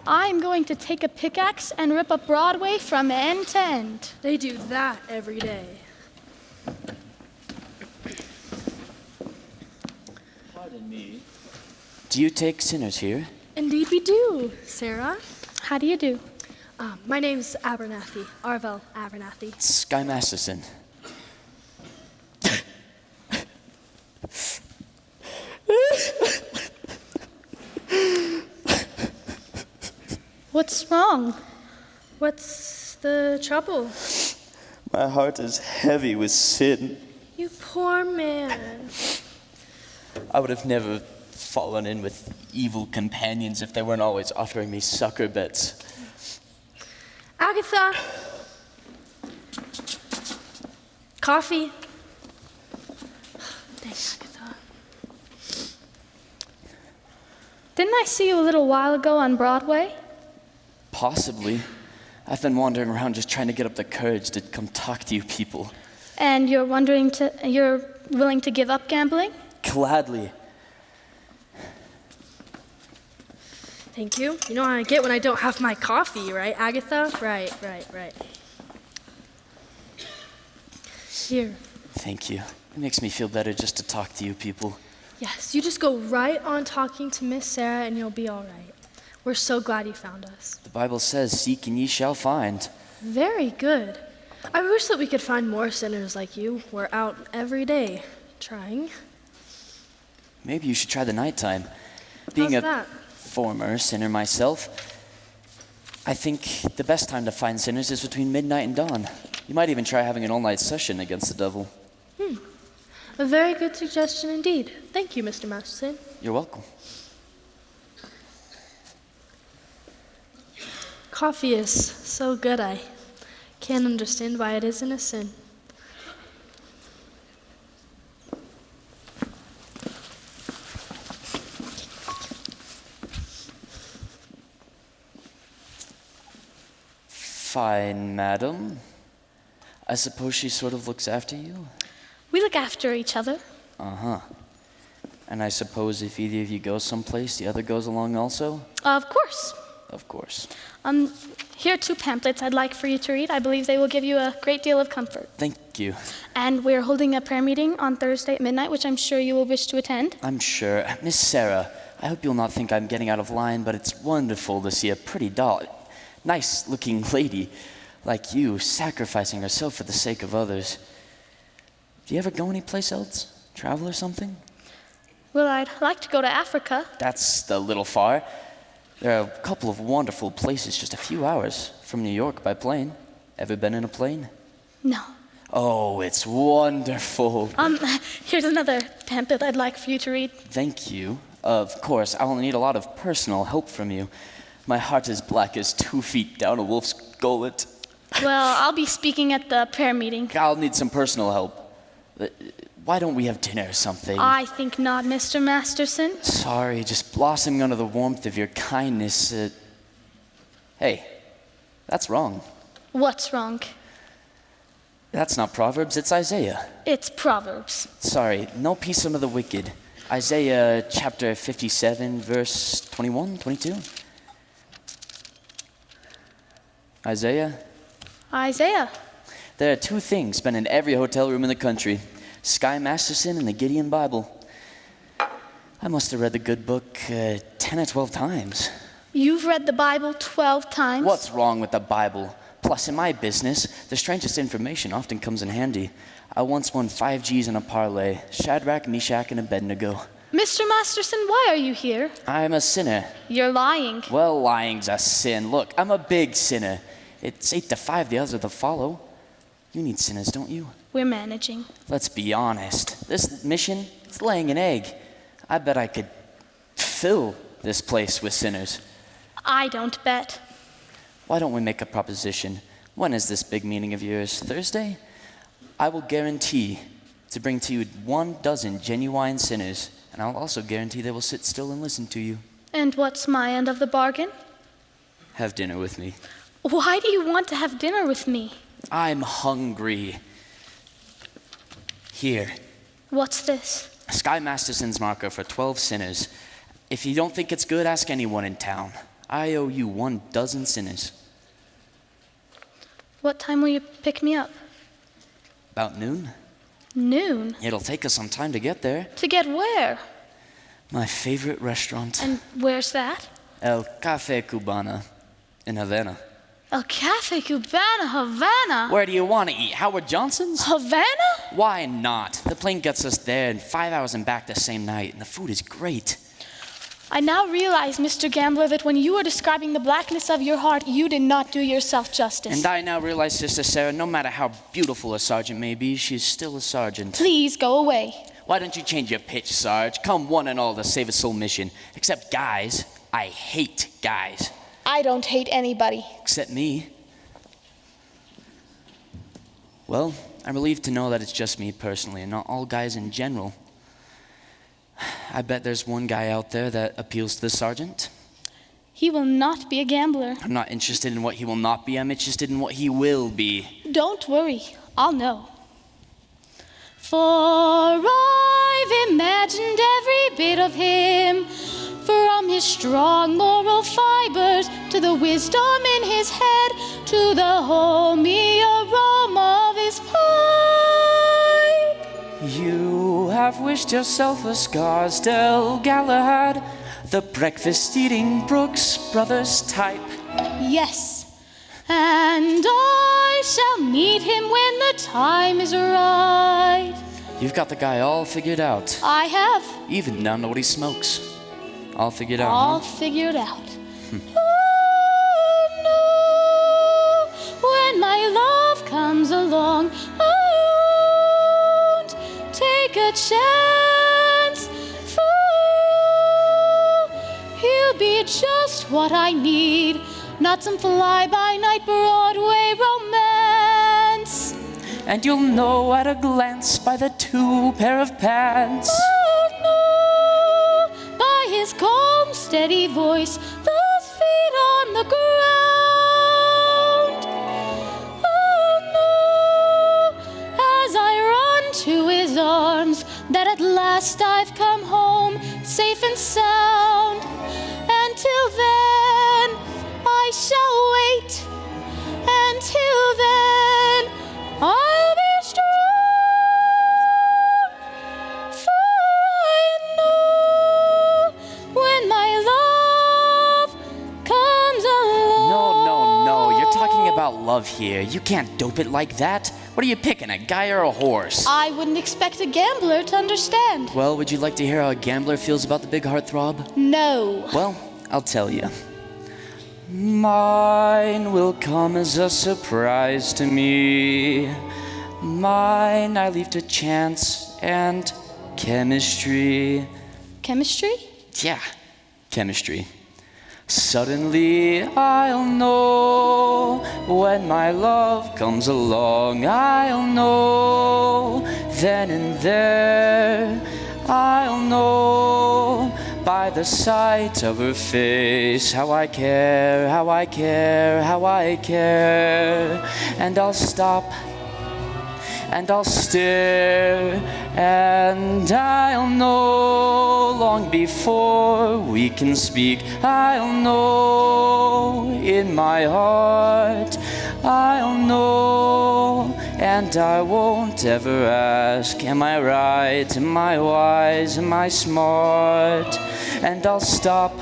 I'm going to take a pickaxe and rip up Broadway from end to end. They do that every day. Pardon me. Do you take sinners here? Indeed we do, Sarah. How do you do? My name's Abernathy, Arvel Abernathy. Sky Masterson. What's wrong? What's the trouble? My heart is heavy with sin. You poor man. I would have never fallen in with evil companions if they weren't always offering me sucker bets. Agatha! Coffee. Dang, Agatha. Didn't I see you a little while ago on Broadway? Possibly. I've been wandering around just trying to get up the courage to come talk to you people. And you're willing to give up gambling? Gladly. Thank you. You know how I get when I don't have my coffee, right, Agatha? Right. Here. Thank you. It makes me feel better just to talk to you people. Yes, you just go right on talking to Miss Sarah and you'll be all right. We're so glad you found us. The Bible says, seek and ye shall find. Very good. I wish that we could find more sinners like you. We're out every day trying. Maybe you should try the nighttime. How's that? Former sinner myself, I think the best time to find sinners is between midnight and dawn. You might even try having an all-night session against the devil. A very good suggestion indeed. Thank you, Mr. Masterson. You're welcome. Coffee is so good, I can't understand why it isn't a sin. Fine, madam. I suppose she sort of looks after you? We look after each other. Uh-huh. And I suppose if either of you go someplace, the other goes along also? Of course. Of course. Here are 2 pamphlets I'd like for you to read. I believe they will give you a great deal of comfort. Thank you. And we're holding a prayer meeting on Thursday at midnight, which I'm sure you will wish to attend. I'm sure. Miss Sarah, I hope you'll not think I'm getting out of line, but it's wonderful to see a pretty nice-looking lady like you sacrificing herself for the sake of others. Do you ever go anyplace else? Travel or something? Well, I'd like to go to Africa. That's a little far. There are a couple of wonderful places just a few hours from New York by plane. Ever been in a plane? No. Oh, it's wonderful. Here's another pamphlet I'd like for you to read. Thank you. Of course, I'll need a lot of personal help from you. My heart is black as 2 feet down a wolf's gullet. Well, I'll be speaking at the prayer meeting. I'll need some personal help. Why don't we have dinner or something? I think not, Mr. Masterson. Sorry, just blossoming under the warmth of your kindness. Hey, that's wrong. What's wrong? That's not Proverbs, it's Isaiah. It's Proverbs. Sorry, no peace under the wicked. Isaiah chapter 57, verse 21, 22. Isaiah? There are 2 things been in every hotel room in the country. Sky Masterson and the Gideon Bible. I must have read the good book 10 or 12 times. You've read the Bible 12 times? What's wrong with the Bible? Plus, in my business, the strangest information often comes in handy. I once won 5 G's in a parlay. Shadrach, Meshach, and Abednego. Mr. Masterson, why are you here? I'm a sinner. You're lying. Well, lying's a sin. Look, I'm a big sinner. It's 8 to 5, the others are to follow. You need sinners, don't you? We're managing. Let's be honest. This mission, it's laying an egg. I bet I could fill this place with sinners. I don't bet. Why don't we make a proposition? When is this big meeting of yours? Thursday? I will guarantee to bring to you 12 genuine sinners, and I'll also guarantee they will sit still and listen to you. And what's my end of the bargain? Have dinner with me. Why do you want to have dinner with me? I'm hungry. Here. What's this? Sky Masterson's marker for 12 sinners. If you don't think it's good, ask anyone in town. I owe you 12 sinners. What time will you pick me up? About noon? Noon. It'll take us some time to get there. To get where? My favorite restaurant, And where's that? El Cafe Cubana in Havana. El Cafe Cubana, Havana. Where do you want to eat? Howard Johnson's? Havana? Why not? The plane gets us there in 5 hours and back the same night, and the food is great. I now realize, Mr. Gambler, that when you were describing the blackness of your heart, you did not do yourself justice. And I now realize, Sister Sarah, no matter how beautiful a sergeant may be, she's still a sergeant. Please go away. Why don't you change your pitch, Sarge? Come one and all to save a soul mission. Except guys. I hate guys. I don't hate anybody. Except me. Well, I'm relieved to know that it's just me personally and not all guys in general. I bet there's one guy out there that appeals to the sergeant. He will not be a gambler. I'm not interested in what he will not be. I'm interested in what he will be. Don't worry, I'll know. For I've imagined every bit of him, from his strong moral fibers to the wisdom in his head, to the homey aroma of his pipe. You have wished yourself a Scarsdale Galahad, the breakfast-eating Brooks Brothers type. Yes, and I shall meet him when the time is right. You've got the guy all figured out, I have. even down to what he smokes. All figured out, All huh? figured out. Oh no, when my love comes along, I won't take a chance. For he'll be just what I need, not some fly-by-night Broadway romance. And you'll know at a glance by the 2 pair of pants. Oh no, by his calm, steady voice, those feet on the ground. Oh no, as I run to his arms, that at last I've come home, safe and sound. Until then, I shall wait. Until then, I'll be strong. For I know when my love comes along. No, you're talking about love here. You can't dope it like that. What are you picking, a guy or a horse? I wouldn't expect a gambler to understand. Well, would you like to hear how a gambler feels about the big heartthrob? No. Well, I'll tell you. Mine will come as a surprise to me. Mine I leave to chance and chemistry. Chemistry? Yeah, chemistry. Suddenly I'll know when my love comes along. I'll know then and there. I'll know by the sight of her face how I care, how I care, how I care. And I'll stop and I'll stare, and I'll know long before we can speak. I'll know in my heart, I'll know, and I won't ever ask, am I right, am I wise, am I smart? And I'll stop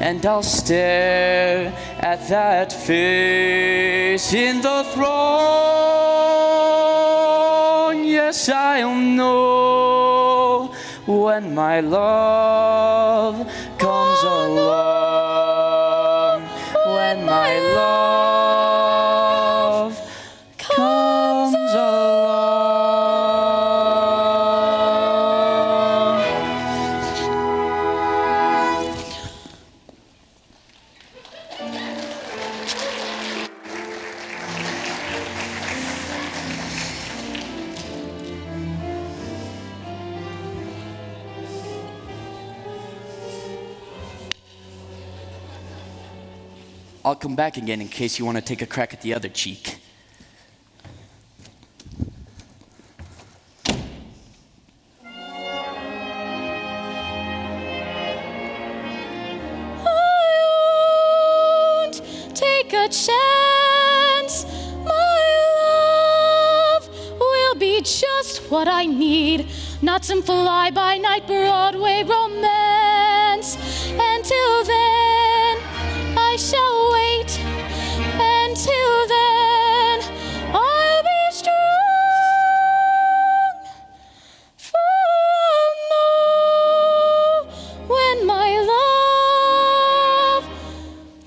and I'll stare at that face in the throne. Yes, I'll know when my love comes along. When my love comes along. I'll come back again in case you want to take a crack at the other cheek. I just what I need. Not some fly-by-night Broadway romance. Until then, I shall wait. Until then, I'll be strong. For I'll know when my love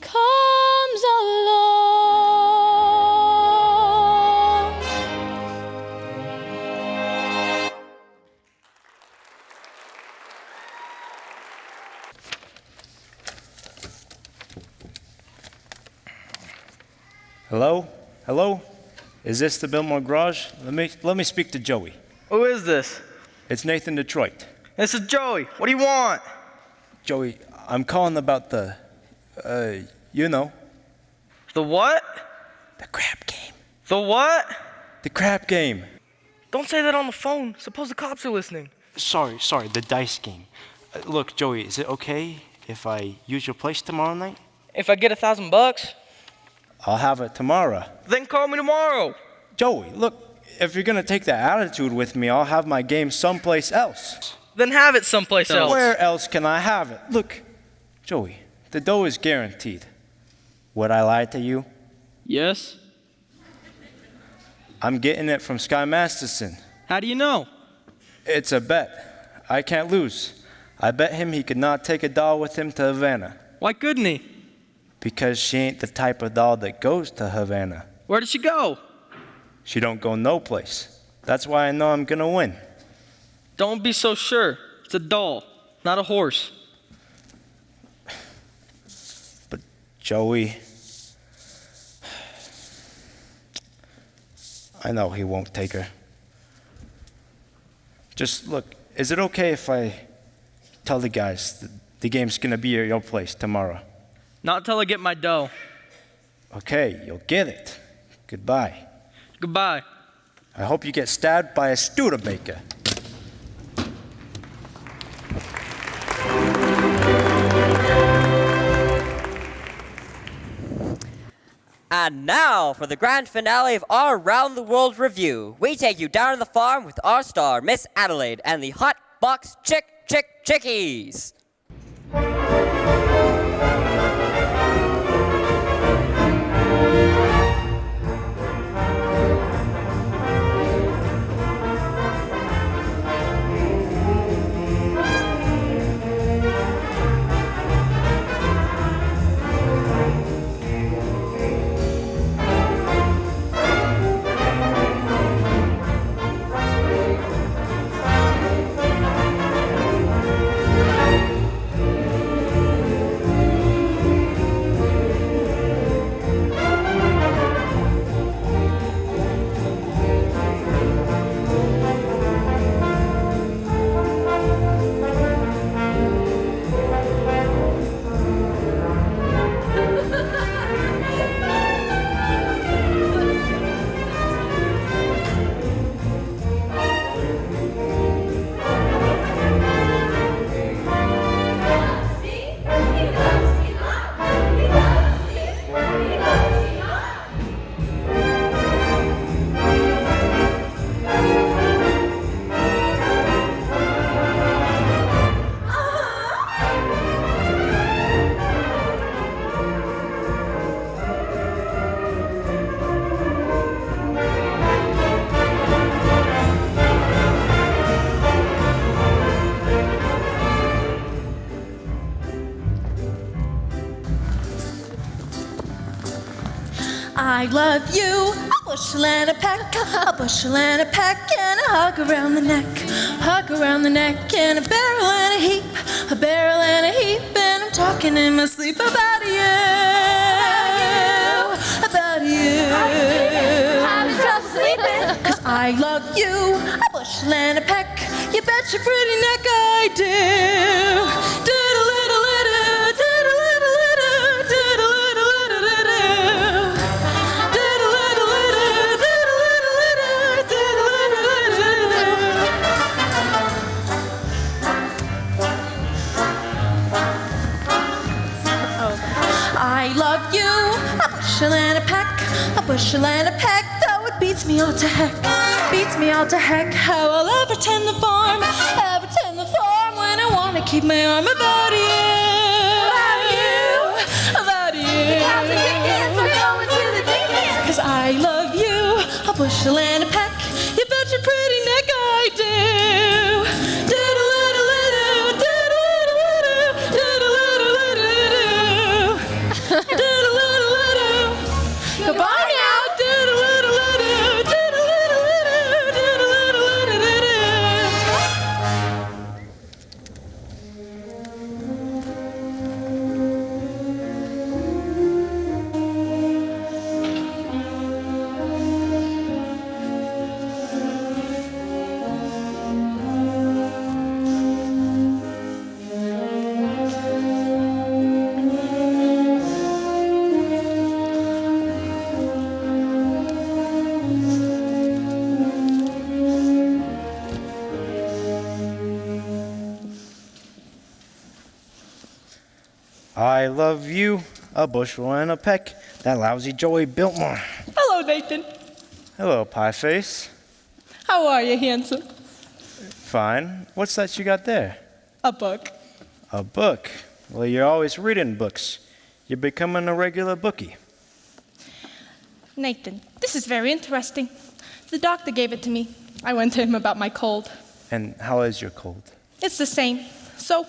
comes along. Hello? Hello? Is this the Biltmore Garage? Let me speak to Joey. Who is this? It's Nathan Detroit. This is Joey. What do you want? Joey, I'm calling about the, you know, The what? the crap game. The what? The crap game. Don't say that on the phone. Suppose the cops are listening. Sorry, the dice game. Look, Joey, is it okay if I use your place tomorrow night? If I get $1,000, I'll have it tomorrow. then call me tomorrow. Joey, look, if you're gonna take that attitude with me, I'll have my game someplace else. Then have it someplace else. Where else can I have it? Look, Joey, the dough is guaranteed. Would I lie to you? Yes? I'm getting it from Sky Masterson. How do you know? It's a bet. I can't lose. I bet him he could not take a doll with him to Havana. Why couldn't he? Because she ain't the type of doll that goes to Havana. Where did she go? She don't go no place. That's why I know I'm gonna win. Don't be so sure. It's a doll, not a horse. But Joey, I know he won't take her. Just look, is it okay if I tell the guys that the game's gonna be at your place tomorrow? Not till I get my dough. Okay, you'll get it. Goodbye. Goodbye. I hope you get stabbed by a Studebaker. And now for the grand finale of our Round the World review. We take you down to the farm with our star, Miss Adelaide, and the Hot Box Chickies. I love you, a bushel and a peck, a bushel and a peck, and a hug around the neck, hug around the neck, and a barrel and a heap, a barrel and a heap, and I'm talking in my sleep about you, about you. I'm trouble sleeping. 'Cause I love you, a bushel and a peck, you bet your pretty neck I do. I love you, a bushel and a peck, a bushel and a peck, though it beats me all to heck. beats me all to heck how I'll ever tend the farm, when I wanna keep my arm about you. About you. The cows and chickens are going to the dickens. 'Cause I love you, a bushel and a peck. You bet your pretty neck I do. Doodle-doodle-doo, doodle-doodle-doo, doodle-doodle-doo, doodle-doodle-doo. Goodbye now, doodle-doodle-doo, doodle-doodle-doo, doodle-doodle-doo. I love you, a bushel and a peck. That lousy Joey Biltmore. Hello, Nathan. Hello, Pie Face. How are you, handsome? Fine. What's that you got there? A book. A book? Well, you're always reading books. You're becoming a regular bookie. Nathan, this is very interesting. The doctor gave it to me. I went to him about my cold. And how is your cold? It's the same. So,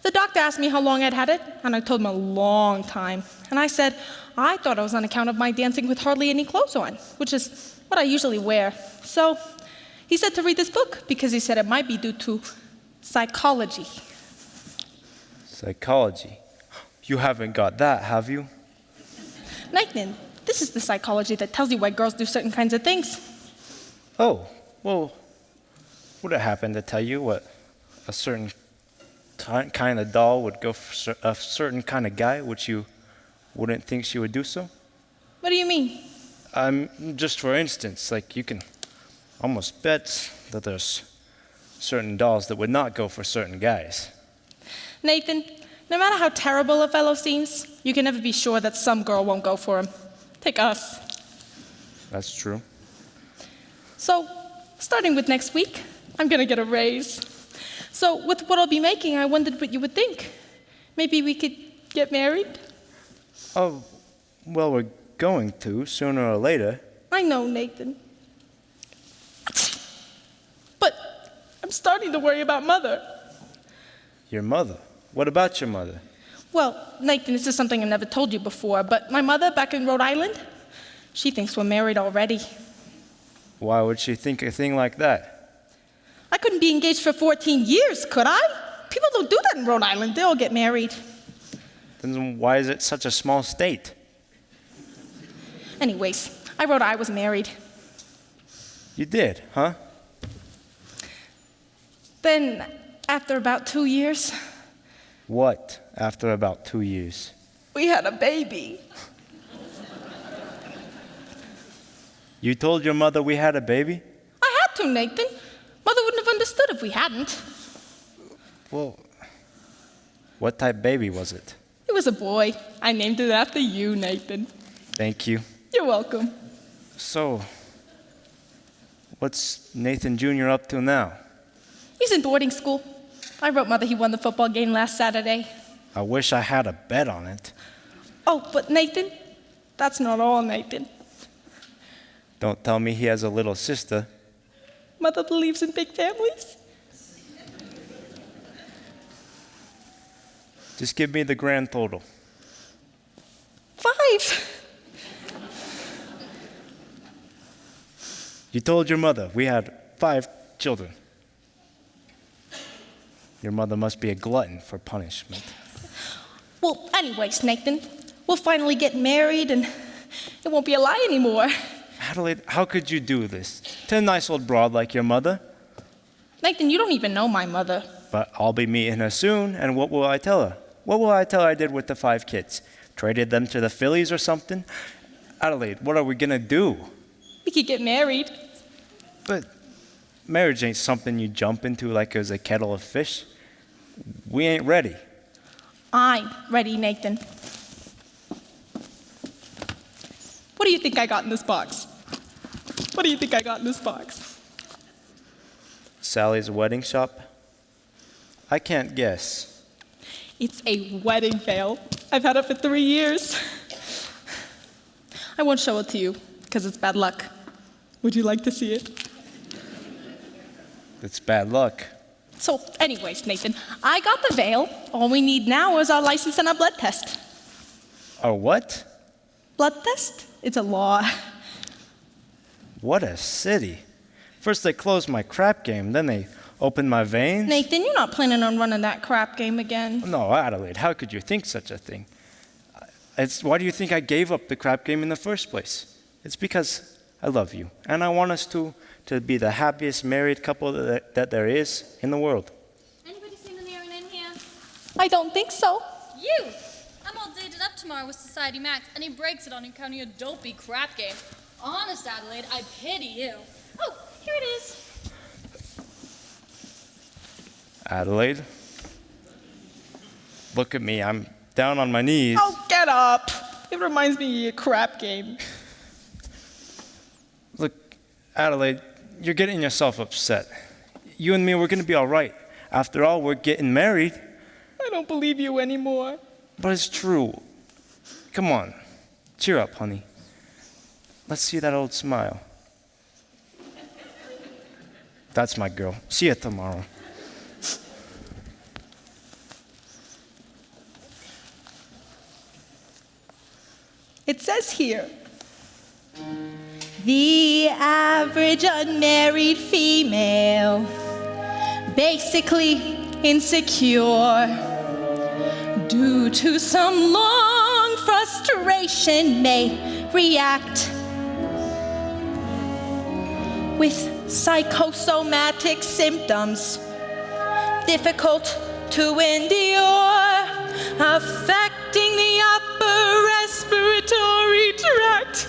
the doctor asked me how long I'd had it, and I told him a long time. And I said, I thought it was on account of my dancing with hardly any clothes on, which is what I usually wear. So, he said to read this book, because he said it might be due to psychology. Psychology? You haven't got that, have you? Nathan, this is the psychology that tells you why girls do certain kinds of things. Oh, well, would it happen to tell you what a certain kind of doll would go for a certain kind of guy, which you wouldn't think she would do so? What do you mean? Just for instance, like you can almost bet that there's certain dolls that would not go for certain guys. Nathan, no matter how terrible a fellow seems, you can never be sure that some girl won't go for him. Take us. That's true. So, starting with next week, I'm gonna get a raise. So, with what I'll be making, I wondered what you would think. Maybe we could get married? Oh, well, we're going to, sooner or later. I know, Nathan. But I'm starting to worry about Mother. Your mother? What about your mother? Well, Nathan, this is something I never told you before, but my mother back in Rhode Island, she thinks we're married already. Why would she think a thing like that? I couldn't be engaged for 14 years, could I? People don't do that in Rhode Island. They all get married. Then why is it such a small state? Anyways, I wrote I was married. You did, huh? Then, after about 2 years, What, after about 2 years? we had a baby. You told your mother we had a baby? I had to, Nathan. Mother wouldn't have understood if we hadn't. Well, what type baby was it? It was a boy. I named it after you, Nathan. Thank you. You're welcome. So, what's Nathan Jr. up to now? He's in boarding school. I wrote Mother he won the football game last Saturday. I wish I had a bet on it. Oh, but Nathan, that's not all, Nathan. Don't tell me he has a little sister. Mother believes in big families. Just give me the grand total. 5. You told your mother we had 5 children. Your mother must be a glutton for punishment. Well, anyways, Nathan, we'll finally get married and it won't be a lie anymore. Adelaide, how could you do this to a nice old broad like your mother? Nathan, you don't even know my mother. But I'll be meeting her soon, and what will I tell her? What will I tell her I did with the 5 kids? Traded them to the Phillies or something? Adelaide, what are we gonna do? We could get married. But marriage ain't something you jump into like it was a kettle of fish. We ain't ready. I'm ready, Nathan. What do you think I got in this box? What do you think I got in this box? Sally's wedding shop? I can't guess. It's a wedding veil. I've had it for 3 years. I won't show it to you, because it's bad luck. Would you like to see it? It's bad luck. So, anyways, Nathan, I got the veil. All we need now is our license and our blood test. A what? Blood test? It's a law. What a city. First they closed my crap game, then they opened my veins. Nathan, you're not planning on running that crap game again. No, Adelaide, how could you think such a thing? Why do you think I gave up the crap game in the first place? It's because I love you, and I want us to be the happiest married couple that there is in the world. Anybody seen an Aaron in here? I don't think so. You! I'm all dated up tomorrow with Society Max, and he breaks it on encountering a dopey crap game. Honest, Adelaide, I pity you. Oh, here it is. Adelaide, look at me. I'm down on my knees. Oh, get up. It reminds me of your crap game. Look, Adelaide, you're getting yourself upset. You and me, we're going to be all right. After all, we're getting married. I don't believe you anymore. But it's true. Come on. Cheer up, honey. Let's see that old smile. That's my girl. See you tomorrow. It says here, The average unmarried female, basically insecure, due to some long frustration, may react with psychosomatic symptoms, difficult to endure, affecting the upper respiratory tract.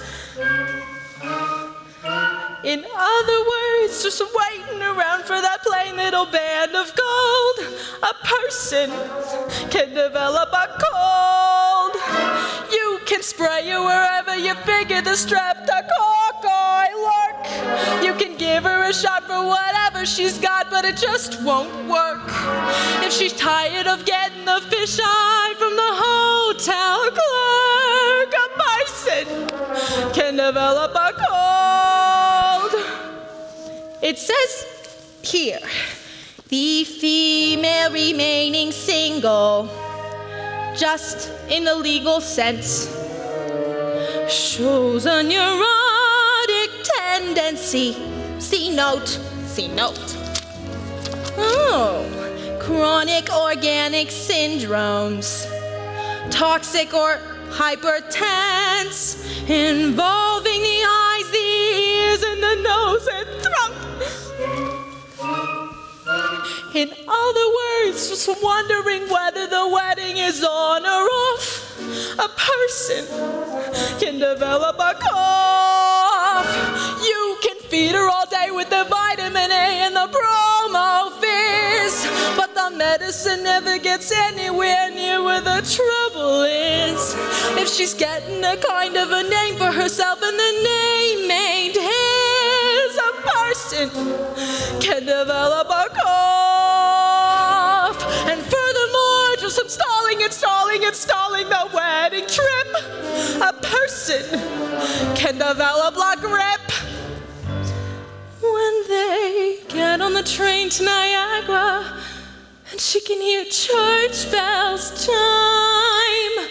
In other words, just waiting around for that plain little band of gold, a person can develop a cold. You can spray it wherever you figure the streptococci lurk. You can give her a shot for whatever she's got, but it just won't work. If she's tired of getting the fisheye from the hotel clerk, a person can develop a cold. It says here, the female remaining single, just in the legal sense, shows a neurotic tendency. See note, see note. Oh, chronic organic syndromes, toxic or hypertense, involving the eyes, the ears, and the nose and throat. In other words, just wondering whether the wedding is on or off, a person can develop a cough. You can feed her all day with the vitamin A and the Promo Fizz, but the medicine never gets anywhere near where the trouble is. If she's getting a kind of a name for herself and the name ain't his, a person can develop a cough. And furthermore, just installing the wedding trip, a person can develop la grippe. When they get on the train to Niagara and she can hear church bells chime,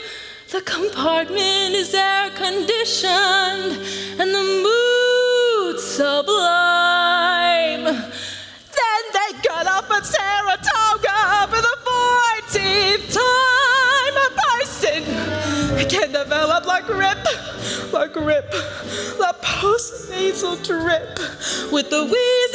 the compartment is air conditioned and the mood sublime. Then they got up at Saratoga for the 14th time. A person can develop la grippe, la postnasal drip with the wheeze